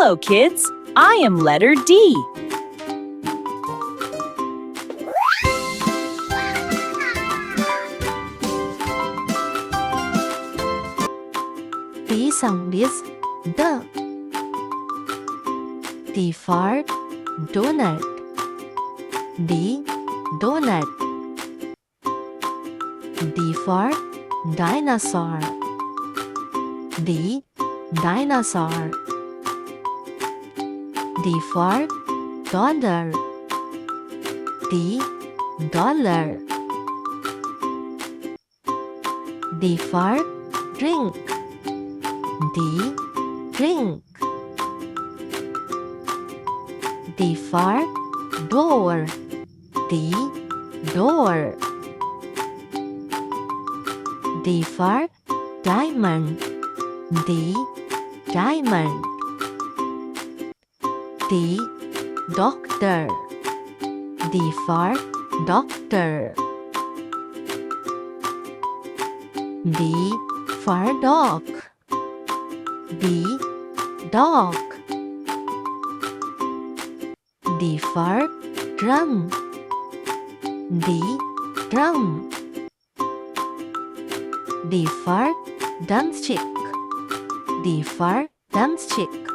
Hello, kids. I am letter D. D sound is D. D for donut. D, donut. D for dinosaur. D, dinosaur. D for dollar. D, dollar. D for drink. D, drink. D for door. D, door. D for diamond. D, diamond. D, doctor. D for doctor. D for dog. D, dog. D for drum. D, drum. D for drumstick. D for drumstick.